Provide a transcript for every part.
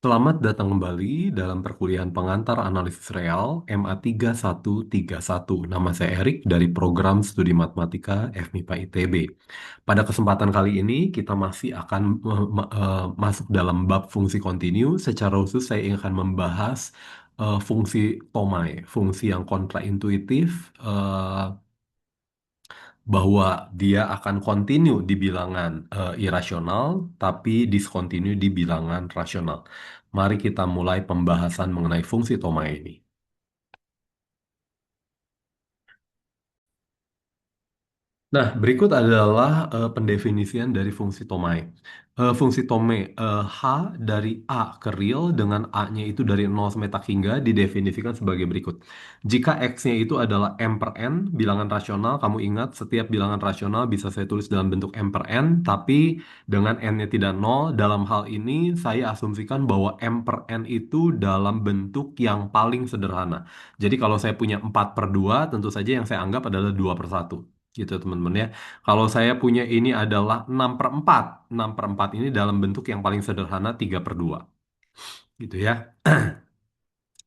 Selamat datang kembali dalam perkuliahan pengantar analisis real MA3131. Nama saya Erik dari program studi matematika FMIPA ITB. Pada kesempatan kali ini kita masih akan masuk dalam bab fungsi kontinu. Secara khusus saya akan membahas fungsi Tomai, fungsi yang kontraintuitif, bahwa dia akan continue di bilangan irasional, tapi discontinue di bilangan rasional. Mari kita mulai pembahasan mengenai fungsi Thoma ini. Nah, berikut adalah pendefinisian dari fungsi Tomai. Fungsi Tome, H dari A ke real dengan A-nya itu dari 0 sampai tak hingga didefinisikan sebagai berikut. Jika X-nya itu adalah M per N, bilangan rasional, kamu ingat setiap bilangan rasional bisa saya tulis dalam bentuk M per N, tapi dengan N-nya tidak 0, dalam hal ini saya asumsikan bahwa M per N itu dalam bentuk yang paling sederhana. Jadi kalau saya punya 4 per 2, tentu saja yang saya anggap adalah 2 per 1 gitu teman-teman ya. Kalau saya punya ini adalah 6 per 4. 6 per 4 ini dalam bentuk yang paling sederhana 3 per 2 gitu ya.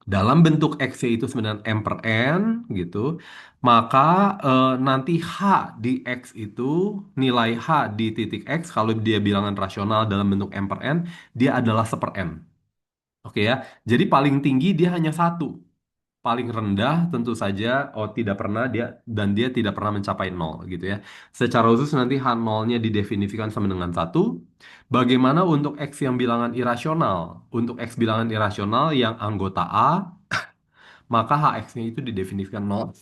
Dalam bentuk X itu sebenarnya M per N gitu. Maka nanti H di X itu nilai H di titik X kalau dia bilangan rasional dalam bentuk M per N dia adalah 1 per N. Oke ya. Jadi paling tinggi dia hanya satu, paling rendah tentu saja tidak pernah dia dan dia tidak pernah mencapai nol gitu ya. Secara khusus nanti H0-nya didefinisikan sama dengan satu. Bagaimana untuk X yang bilangan irasional? Untuk X bilangan irasional yang anggota A, maka HX-nya itu didefinisikan nol.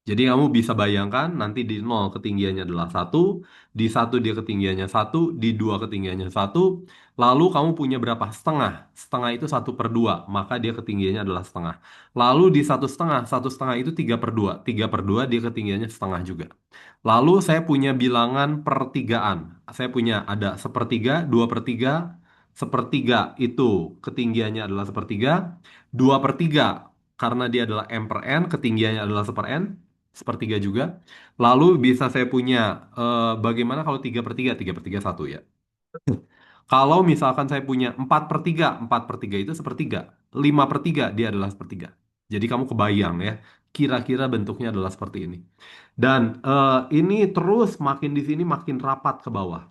Jadi kamu bisa bayangkan nanti di 0 ketinggiannya adalah satu, di satu dia ketinggiannya satu, di 2 ketinggiannya satu, lalu kamu punya berapa? Setengah. Setengah itu satu per 2, maka dia ketinggiannya adalah setengah. Lalu di satu setengah itu 3 per 2, 3 per 2 dia ketinggiannya setengah juga. Lalu saya punya bilangan pertigaan. Saya punya ada sepertiga, 2 per 3, sepertiga itu ketinggiannya adalah sepertiga, 2 per 3 karena dia adalah M per N, ketinggiannya adalah 1 per N, sepertiga juga. Lalu bisa saya punya bagaimana kalau 3 per 3? 3 per 3 satu ya. Kalau misalkan saya punya 4 per 3 itu sepertiga. 5 per 3 dia adalah sepertiga. Jadi kamu kebayang ya, kira-kira bentuknya adalah seperti ini. Dan ini terus makin di sini makin rapat ke bawah.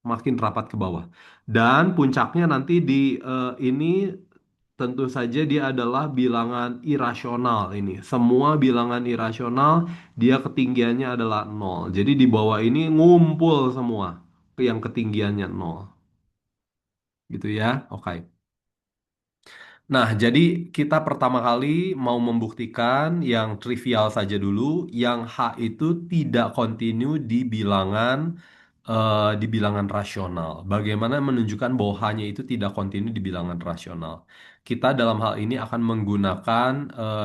Makin rapat ke bawah. Dan puncaknya nanti di ini tentu saja dia adalah bilangan irasional ini. Semua bilangan irasional dia ketinggiannya adalah nol. Jadi di bawah ini ngumpul semua yang ketinggiannya nol. Gitu ya. Oke. Nah, jadi kita pertama kali mau membuktikan yang trivial saja dulu, yang H itu tidak kontinu di bilangan rasional. Bagaimana menunjukkan bahwa H-nya itu tidak kontinu di bilangan rasional? Kita dalam hal ini akan menggunakan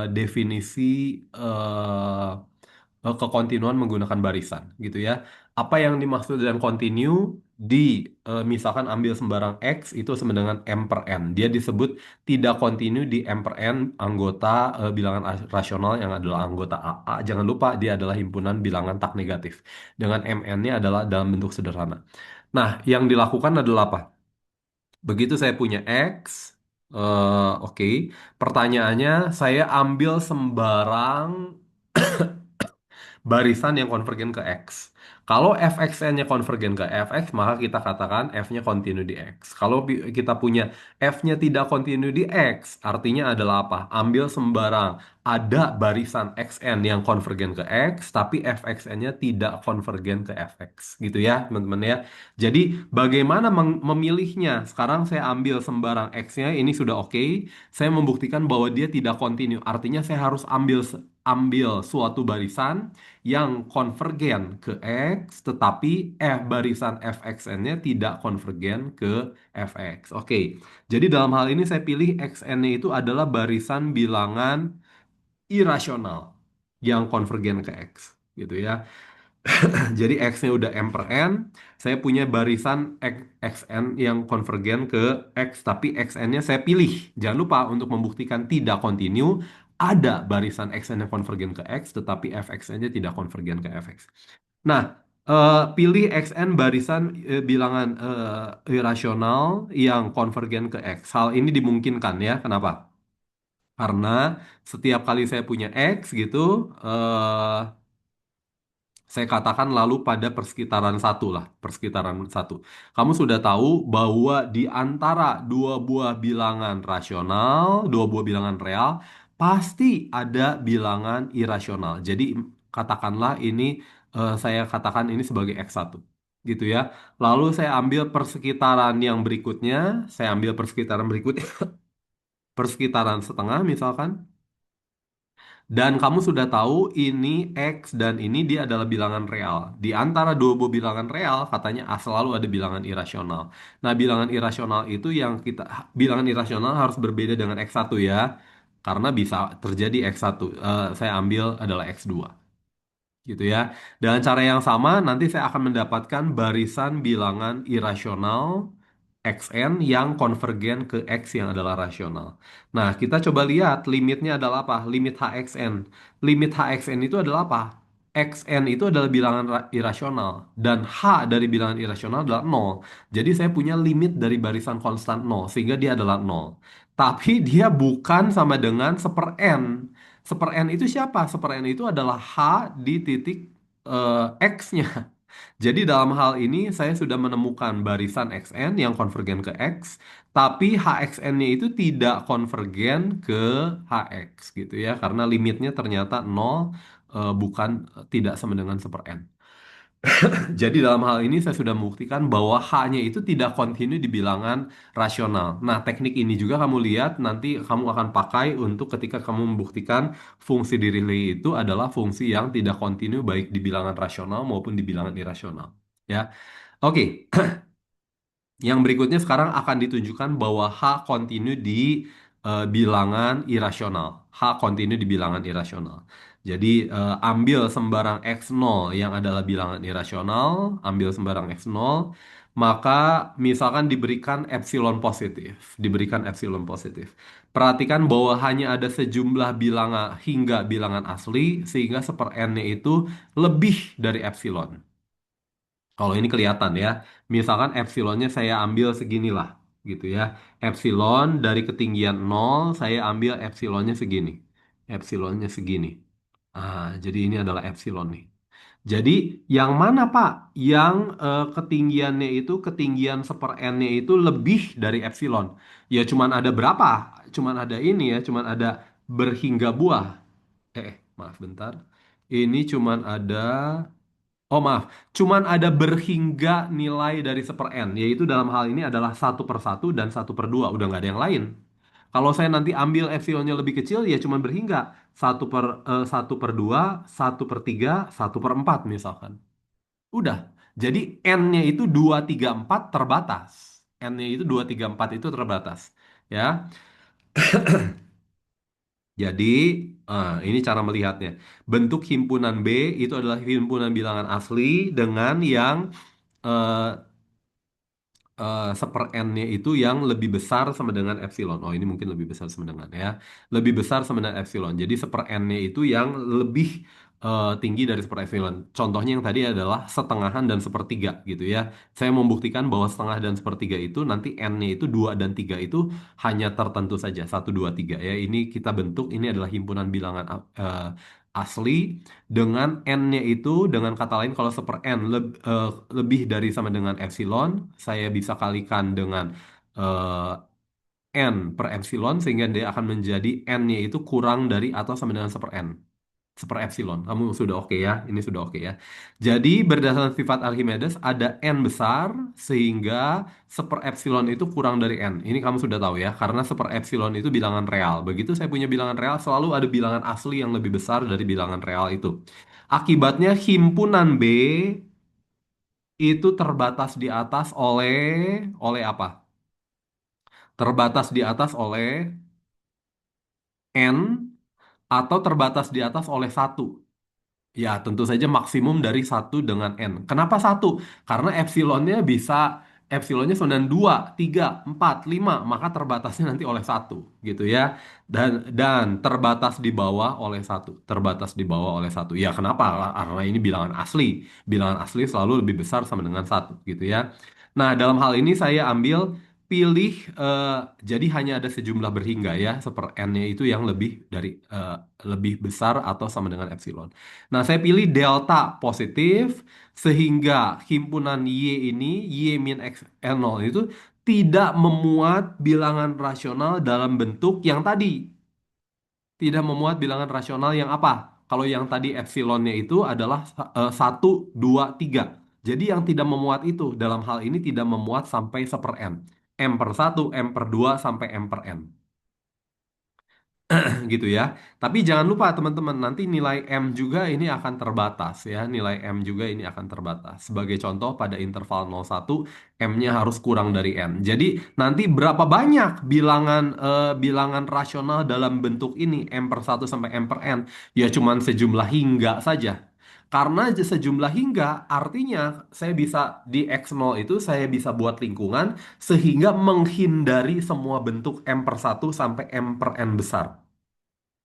definisi eh, kekontinuan menggunakan barisan, gitu ya. Apa yang dimaksud dengan kontinu di misalkan ambil sembarang X itu sama dengan M per N. Dia disebut tidak kontinu di M per N anggota bilangan rasional yang adalah anggota AA. Jangan lupa dia adalah himpunan bilangan tak negatif. Dengan MN-nya adalah dalam bentuk sederhana. Nah, yang dilakukan adalah apa? Begitu saya punya X, oke. Pertanyaannya, saya ambil sembarang barisan yang konvergen ke X. Kalau fxn-nya konvergen ke fx, maka kita katakan f-nya kontinu di X. Kalau kita punya f-nya tidak kontinu di X, artinya adalah apa? Ambil sembarang ada barisan xn yang konvergen ke X, tapi fxn-nya tidak konvergen ke fx. Gitu ya, teman-teman ya. Jadi, bagaimana memilihnya? Sekarang saya ambil sembarang x-nya, ini sudah oke. Saya membuktikan bahwa dia tidak kontinu. Artinya saya harus ambil suatu barisan yang konvergen ke X, tetapi barisan fxn-nya tidak konvergen ke fx. Oke, jadi dalam hal ini saya pilih xn-nya itu adalah barisan bilangan irasional yang konvergen ke X, gitu ya. Jadi X-nya udah M per N, saya punya barisan XN yang konvergen ke X, tapi XN-nya saya pilih. Jangan lupa untuk membuktikan tidak kontinu, ada barisan XN yang konvergen ke X, tetapi FXN-nya tidak konvergen ke FX. Nah, Pilih xn barisan bilangan irasional yang konvergen ke x. Hal ini dimungkinkan ya. Kenapa? Karena setiap kali saya punya x gitu, eh, saya katakan lalu pada persekitaran satu lah, persekitaran satu. Kamu sudah tahu bahwa di antara dua buah bilangan rasional, dua buah bilangan real, pasti ada bilangan irasional. Jadi katakanlah ini, saya katakan ini sebagai x1. Gitu ya. Lalu saya ambil persekitaran yang berikutnya, saya ambil persekitaran berikutnya, persekitaran setengah misalkan. Dan kamu sudah tahu ini X dan ini dia adalah bilangan real. Di antara dua buah bilangan real, katanya selalu ada bilangan irasional. Nah, bilangan irasional itu yang bilangan irasional harus berbeda dengan X1 ya. Karena bisa terjadi X1. Saya ambil adalah X2. Gitu ya. Dengan cara yang sama, nanti saya akan mendapatkan barisan bilangan irasional xn yang konvergen ke x yang adalah rasional. Nah, kita coba lihat limitnya adalah apa? Limit hxn. Limit hxn itu adalah apa? Xn itu adalah bilangan irasional dan h dari bilangan irasional adalah nol. Jadi saya punya limit dari barisan konstan nol sehingga dia adalah nol. Tapi dia bukan sama dengan seper n. Seper n itu siapa? Seper n itu adalah h di titik x-nya. Jadi dalam hal ini saya sudah menemukan barisan xn yang konvergen ke x, tapi hxn-nya itu tidak konvergen ke hx gitu ya, karena limitnya ternyata nol, bukan tidak sama dengan seper n. Jadi dalam hal ini saya sudah membuktikan bahwa H-nya itu tidak kontinu di bilangan rasional. Nah, teknik ini juga kamu lihat nanti kamu akan pakai untuk ketika kamu membuktikan fungsi di Rayleigh itu adalah fungsi yang tidak kontinu baik di bilangan rasional maupun di bilangan irasional. Ya. Oke, yang berikutnya sekarang akan ditunjukkan bahwa H kontinu di bilangan irasional. H kontinu di bilangan irasional. Jadi ambil sembarang x0 yang adalah bilangan irasional, ambil sembarang x0, maka misalkan diberikan epsilon positif, diberikan epsilon positif. Perhatikan bahwa hanya ada sejumlah bilangan hingga bilangan asli sehingga seper n-nya itu lebih dari epsilon. Kalau ini kelihatan ya, misalkan epsilonnya saya ambil seginilah, gitu ya. Epsilon dari ketinggian nol, saya ambil epsilonnya segini. Epsilonnya segini. Jadi ini adalah epsilon nih. Jadi yang mana Pak? Yang ketinggiannya itu, ketinggian seper n-nya itu lebih dari epsilon. Ya cuman ada berapa? Cuman ada ini ya, cuman ada berhingga buah. Maaf bentar. Ini cuman ada. Oh maaf, cuman ada berhingga nilai dari seper n, yaitu dalam hal ini adalah satu per satu dan satu per dua, udah nggak ada yang lain. Kalau saya nanti ambil epsilonnya lebih kecil, ya cuman berhingga satu per dua, satu per tiga, satu per empat misalkan. Udah, jadi n-nya itu 2, 3, 4 terbatas. N-nya itu 2, 3, 4 itu terbatas. Ya, jadi ini cara melihatnya. Bentuk himpunan B itu adalah himpunan bilangan asli dengan yang eh, seper n-nya itu yang lebih besar sama dengan epsilon. Oh, ini mungkin lebih besar sama dengan ya. Lebih besar sama dengan epsilon. Jadi seper n-nya itu yang lebih tinggi dari seper epsilon. Contohnya yang tadi adalah setengahan dan sepertiga gitu ya. Saya membuktikan bahwa setengah dan sepertiga itu nanti n-nya itu 2 dan 3 itu hanya tertentu saja. Satu 2 3 ya. Ini kita bentuk, ini adalah himpunan bilangan asli dengan n-nya itu, dengan kata lain kalau seper n lebih dari sama dengan epsilon, saya bisa kalikan dengan n per epsilon sehingga dia akan menjadi n-nya itu kurang dari atau sama dengan seper n. Seper epsilon. Kamu sudah oke ya? Ini sudah oke ya. Jadi berdasarkan sifat Archimedes ada n besar sehingga seper epsilon itu kurang dari n. Ini kamu sudah tahu ya, karena seper epsilon itu bilangan real. Begitu saya punya bilangan real, selalu ada bilangan asli yang lebih besar dari bilangan real itu. Akibatnya himpunan B itu terbatas di atas oleh apa? Terbatas di atas oleh n atau terbatas di atas oleh satu. Ya, tentu saja maksimum dari satu dengan n. Kenapa satu? Karena epsilonnya bisa epsilonnya 92, 3, 4, 5, maka terbatasnya nanti oleh satu gitu ya. Dan terbatas di bawah oleh satu, terbatas di bawah oleh satu. Ya kenapa? Karena ini bilangan asli. Bilangan asli selalu lebih besar sama dengan satu gitu ya. Nah, dalam hal ini saya ambil pilih jadi hanya ada sejumlah berhingga ya, seper n-nya itu yang lebih dari lebih besar atau sama dengan epsilon. Nah, saya pilih delta positif sehingga himpunan Y ini, Y min X L0 itu tidak memuat bilangan rasional dalam bentuk yang tadi. Tidak memuat bilangan rasional yang apa? Kalau yang tadi epsilonnya itu adalah 1, 2, 3. Jadi yang tidak memuat itu dalam hal ini tidak memuat sampai seper n. M per 1, M per 2, sampai M per n. Gitu ya. Tapi jangan lupa teman-teman, nanti nilai M juga ini akan terbatas ya. Nilai M juga ini akan terbatas. Sebagai contoh pada interval 01, M-nya harus kurang dari N. Jadi nanti berapa banyak bilangan rasional dalam bentuk ini M per 1 sampai M per N? Ya cuman sejumlah hingga saja. Karena sejumlah hingga artinya saya bisa di X0 itu saya bisa buat lingkungan sehingga menghindari semua bentuk M per 1 sampai M per N besar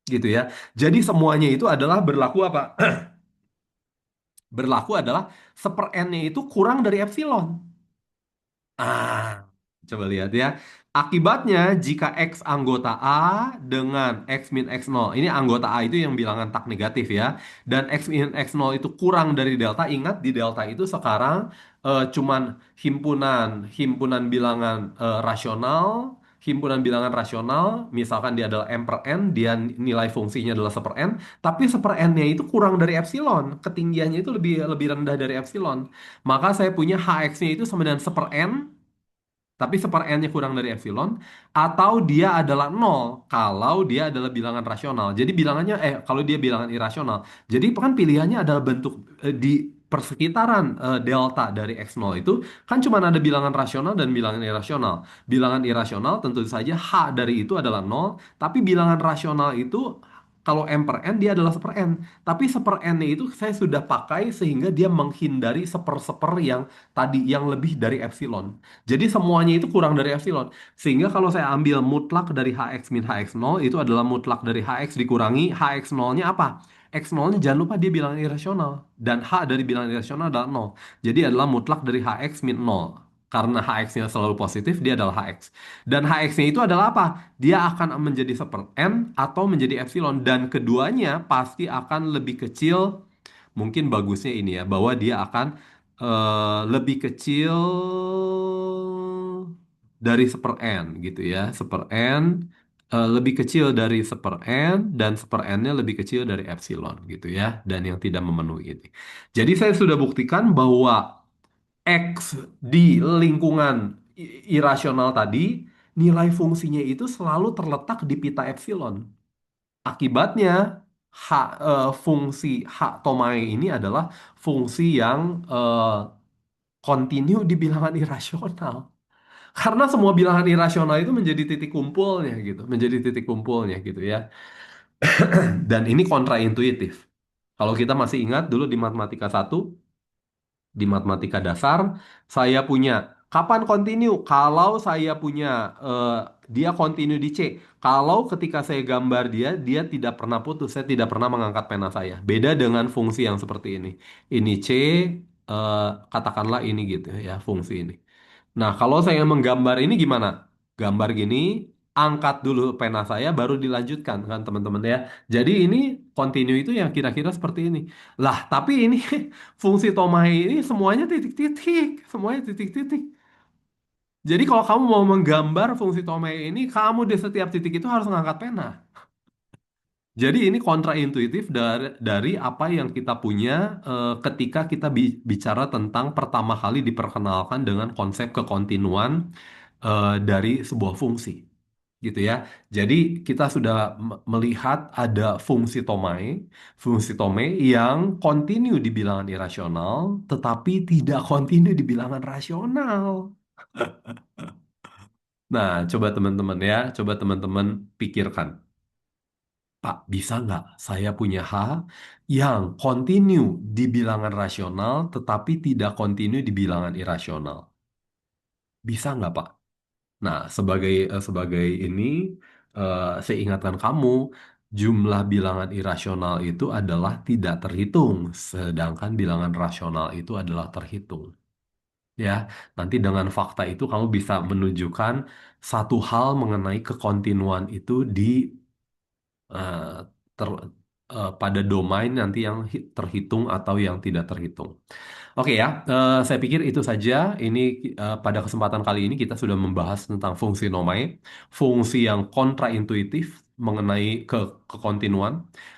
gitu ya. Jadi semuanya itu adalah berlaku apa? Berlaku adalah seper n-nya itu kurang dari epsilon. Ah, coba lihat ya. Akibatnya jika X anggota A dengan X min X0, ini anggota A itu yang bilangan tak negatif ya, dan X min X0 itu kurang dari delta, ingat di delta itu sekarang cuman himpunan himpunan bilangan rasional, himpunan bilangan rasional, misalkan dia adalah M per N, dia nilai fungsinya adalah seper N, tapi seper N-nya itu kurang dari epsilon, ketinggiannya itu lebih lebih rendah dari epsilon. Maka saya punya HX-nya itu sama dengan seper N, tapi seper n-nya kurang dari epsilon, atau dia adalah nol kalau dia adalah bilangan rasional. Jadi bilangannya, kalau dia bilangan irasional. Jadi kan pilihannya adalah bentuk di persekitaran delta dari x0 itu, kan cuma ada bilangan rasional dan bilangan irasional. Bilangan irasional tentu saja H dari itu adalah nol, tapi bilangan rasional itu kalau M per N dia adalah seper N. Tapi seper N-nya itu saya sudah pakai sehingga dia menghindari seper-seper yang tadi yang lebih dari epsilon. Jadi semuanya itu kurang dari epsilon. Sehingga kalau saya ambil mutlak dari Hx min Hx0 itu adalah mutlak dari Hx dikurangi Hx0-nya apa? X0-nya jangan lupa dia bilangan irasional. Dan H dari bilangan irasional adalah nol. Jadi adalah mutlak dari Hx min nol. Karena Hx-nya selalu positif, dia adalah Hx. Dan Hx-nya itu adalah apa? Dia akan menjadi seper N atau menjadi epsilon. Dan keduanya pasti akan lebih kecil. Mungkin bagusnya ini ya, bahwa dia akan lebih kecil dari seper n gitu ya. Seper n lebih kecil dari seper n dan seper n-nya lebih kecil dari epsilon gitu ya. Dan yang tidak memenuhi ini. Jadi saya sudah buktikan bahwa X di lingkungan irasional tadi, nilai fungsinya itu selalu terletak di pita epsilon. Akibatnya, fungsi H Tomae ini adalah fungsi yang kontinu di bilangan irasional. Karena semua bilangan irasional itu menjadi titik kumpulnya gitu, menjadi titik kumpulnya gitu ya. Dan ini kontraintuitif. Kalau kita masih ingat dulu di matematika satu, di matematika dasar, saya punya kapan kontinu? Kalau saya punya eh, dia kontinu di C. Kalau ketika saya gambar dia, dia tidak pernah putus. Saya tidak pernah mengangkat pena saya. Beda dengan fungsi yang seperti ini. Ini C, katakanlah ini gitu ya, fungsi ini. Nah, kalau saya menggambar ini gimana? Gambar gini, angkat dulu pena saya, baru dilanjutkan kan teman-teman ya. Jadi ini kontinu itu yang kira-kira seperti ini. Lah, tapi ini fungsi Tomae ini semuanya titik-titik, semuanya titik-titik. Jadi kalau kamu mau menggambar fungsi Tomae ini, kamu di setiap titik itu harus mengangkat pena. Jadi ini kontraintuitif dari apa yang kita punya ketika kita bicara tentang pertama kali diperkenalkan dengan konsep kekontinuan dari sebuah fungsi, gitu ya. Jadi kita sudah melihat ada fungsi Tomei yang kontinu di bilangan irasional, tetapi tidak kontinu di bilangan rasional. Nah, coba teman-teman ya, coba teman-teman pikirkan. Pak, bisa nggak saya punya H yang kontinu di bilangan rasional tetapi tidak kontinu di bilangan irasional? Bisa nggak, Pak? Nah, sebagai ini, saya ingatkan kamu, jumlah bilangan irasional itu adalah tidak terhitung, sedangkan bilangan rasional itu adalah terhitung. Ya, nanti dengan fakta itu kamu bisa menunjukkan satu hal mengenai kekontinuan itu di eh, ter- pada domain nanti yang terhitung atau yang tidak terhitung. Oke ya, saya pikir itu saja. Ini pada kesempatan kali ini kita sudah membahas tentang fungsi nomai, fungsi yang kontraintuitif mengenai kekontinuan,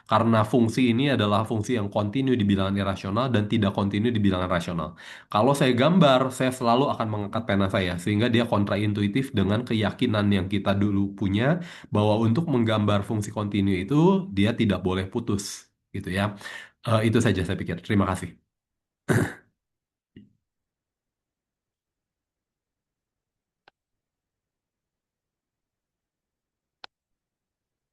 karena fungsi ini adalah fungsi yang kontinu di bilangan irasional dan tidak kontinu di bilangan rasional. Kalau saya gambar, saya selalu akan mengangkat pena saya, sehingga dia kontraintuitif dengan keyakinan yang kita dulu punya bahwa untuk menggambar fungsi kontinu itu dia tidak boleh putus, gitu ya. Itu saja saya pikir. Terima kasih.